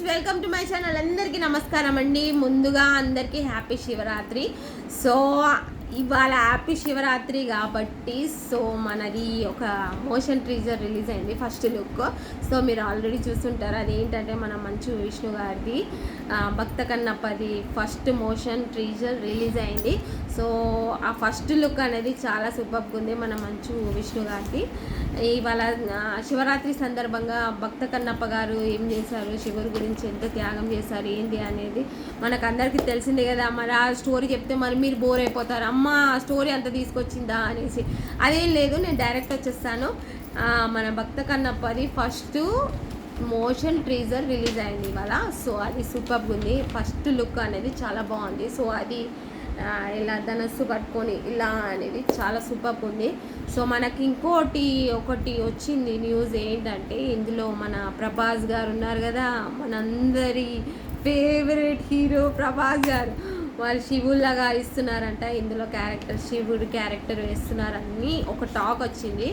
Welcome to my channel. అందరికీ నమస్కారం అండి. ముందుగా అందరికీ హ్యాపీ శివరాత్రి. సో ఇవాళ హ్యాపీ శివరాత్రి కాబట్టి సో మనది ఒక మోషన్ టీజర్ రిలీజ్ అయింది, ఫస్ట్ లుక్. సో మీరు ఆల్రెడీ చూస్తుంటారు. అదేంటంటే మన మంచు విష్ణు గారిది భక్త కన్నప్పది ఫస్ట్ మోషన్ టీజర్ రిలీజ్ అయింది. సో ఆ ఫస్ట్ లుక్ అనేది చాలా సూపర్గా ఉంది మన మంచు విష్ణు గారిది. ఇవాళ శివరాత్రి సందర్భంగా భక్త కన్నప్ప గారు ఏం చేశారు, శివుడి గురించి ఎంత త్యాగం చేశారు ఏంటి అనేది మనకు అందరికీ తెలిసిందే కదా. మరి ఆ స్టోరీ చెప్తే మరి మీరు బోర్ అయిపోతారు, అమ్మ స్టోరీ అంత తీసుకొచ్చిందా అనేసి. అదేం లేదు, నేను డైరెక్ట్ వచ్చేస్తాను. మన భక్త కన్నప్పది ఫస్ట్ మోషన్ టీజర్ రిలీజ్ అయింది ఇవాళ. సో అది సూపర్గా ఉంది. ఫస్ట్ లుక్ అనేది చాలా బాగుంది. సో అది ఇలా ధనస్సు పట్టుకొని ఇలా అనేది చాలా సూపర్గా ఉంది. సో మనకి ఒకటి వచ్చింది న్యూస్ ఏంటంటే, ఇందులో మన ప్రభాస్ గారు ఉన్నారు కదా, మనందరి ఫేవరెట్ హీరో ప్రభాస్ గారు. వాళ్ళు శివుల్లాగా ఇస్తున్నారంట ఇందులో క్యారెక్టర్, శివుడు క్యారెక్టర్ వేస్తున్నారని ఒక టాక్ వచ్చింది.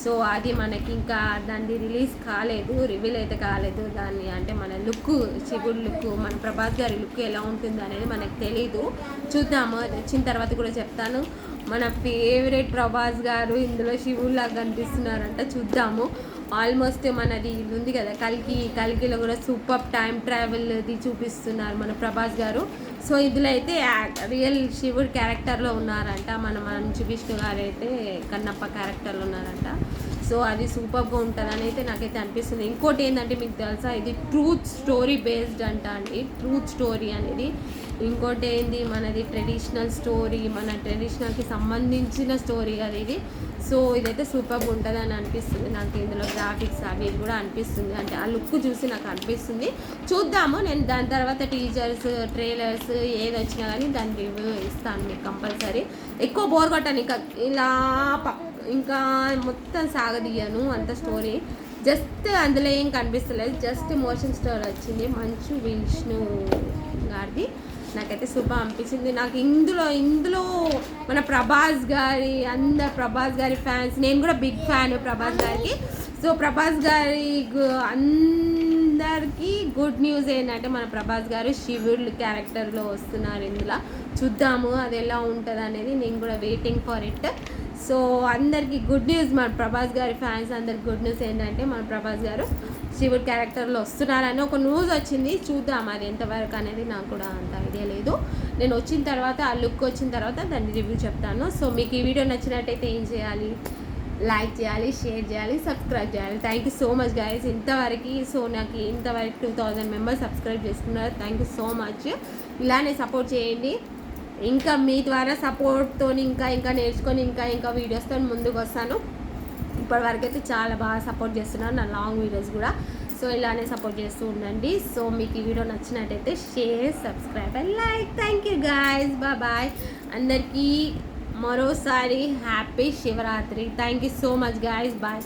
సో అది మనకి ఇంకా దాన్ని రిలీజ్ కాలేదు, రివీల్ అయితే కాలేదు దాన్ని. అంటే మన లుక్, శివుడు లుక్, మన ప్రభాస్ గారి లుక్ ఎలా ఉంటుంది అనేది మనకు తెలీదు. చూద్దాము, అది వచ్చిన తర్వాత కూడా చెప్తాను. మన ఫేవరెట్ ప్రభాస్ గారు ఇందులో శివుల్లాగా కనిపిస్తున్నారంట, చూద్దాము. ఆల్మోస్ట్ మనది ఇది ఉంది కదా కల్కిలో కూడా సూపర్ టైం ట్రావెల్ది చూపిస్తున్నారు మన ప్రభాస్ గారు. సో ఇందులో అయితే రియల్ శివుడు క్యారెక్టర్లో ఉన్నారంట, మన మంచు విష్ణు గారు అయితే కన్నప్ప క్యారెక్టర్లో ఉన్నారంట. సో అది సూపర్గా ఉంటుందని అయితే నాకైతే అనిపిస్తుంది. ఇంకోటి ఏంటంటే మీకు తెలుసా, ఇది ట్రూత్ స్టోరీ బేస్డ్ అండి, ట్రూత్ స్టోరీ అనేది. ఇంకోటి ఏంది, మనది ట్రెడిషనల్ స్టోరీ, మన ట్రెడిషనల్కి సంబంధించిన స్టోరీ కదా ఇది. సో ఇదైతే సూపర్గా ఉంటుంది అని అనిపిస్తుంది నాకు. ఇందులో గ్రాఫిక్స్ అవి కూడా అనిపిస్తుంది, అంటే ఆ లుక్ చూసి నాకు అనిపిస్తుంది. చూద్దాము, నేను దాని తర్వాత టీజర్స్, ట్రైలర్స్ ఏది వచ్చినా కానీ దాని రివ్యూ ఇస్తాను మీకు కంపల్సరీ. ఎక్కువ బోర్ కొట్టాను ఇంకా మొత్తం సాగదీయను అంత స్టోరీ. జస్ట్ అందులో ఏం కనిపిస్తలేదు, జస్ట్ మోషన్ స్టోరీ వచ్చింది మంచు విష్ణు గారిది. నాకైతే సూపర్ అనిపించింది. నాకు ఇందులో మన ప్రభాస్ గారి ఫ్యాన్స్, నేను కూడా బిగ్ ఫ్యాన్ ప్రభాస్ గారికి. సో ప్రభాస్ గారి అందరికీ గుడ్ న్యూస్ ఏంటంటే, మన ప్రభాస్ గారు శివుడు క్యారెక్టర్లో వస్తున్నారు ఇందులో. చూద్దాము అది ఎలా ఉంటుంది అనేది, నేను కూడా వెయిటింగ్ ఫర్ ఇట్. సో అందరికీ గుడ్ న్యూస్, మన ప్రభాస్ గారి ఫ్యాన్స్ అందరికి గుడ్ న్యూస్ ఏంటంటే, మన ప్రభాస్ గారు శివుడు క్యారెక్టర్లో వస్తున్నారని ఒక న్యూస్ వచ్చింది. చూద్దాం అది ఎంతవరకు అనేది, నాకు కూడా అంత ఐడియా లేదు. నేను వచ్చిన తర్వాత, ఆ లుక్ వచ్చిన తర్వాత దాన్ని రివ్యూ చెప్తాను. సో మీకు ఈ వీడియో నచ్చినట్టయితే ఏం చేయాలి, లైక్ చేయాలి, షేర్ చేయాలి, సబ్స్క్రైబ్ చేయాలి. Thank you so much guys ఇంతవరకు. సో నాకు ఇంతవరకు 2000 మెంబర్స్ సబ్స్క్రైబ్ చేసుకున్నారు. Thank you so much. ఇలానే సపోర్ట్ చేయండి. ఇంకా మీ ద్వారా సపోర్ట్తో ఇంకా నేర్చుకొని ఇంకా వీడియోస్తో ముందుకు వస్తాను. ఇప్పటివరకు అయితే చాలా బాగా సపోర్ట్ చేస్తున్నారు నా లాంగ్ వీడియోస్ కూడా. సో ఇలానే సపోర్ట్ చేస్తూ ఉండండి. సో మీకు ఈ వీడియో నచ్చినట్టయితే share, subscribe and like. Thank you guys, bye. అందరికీ మరోసారి happy Shivaratri. Thank you so much guys, bye.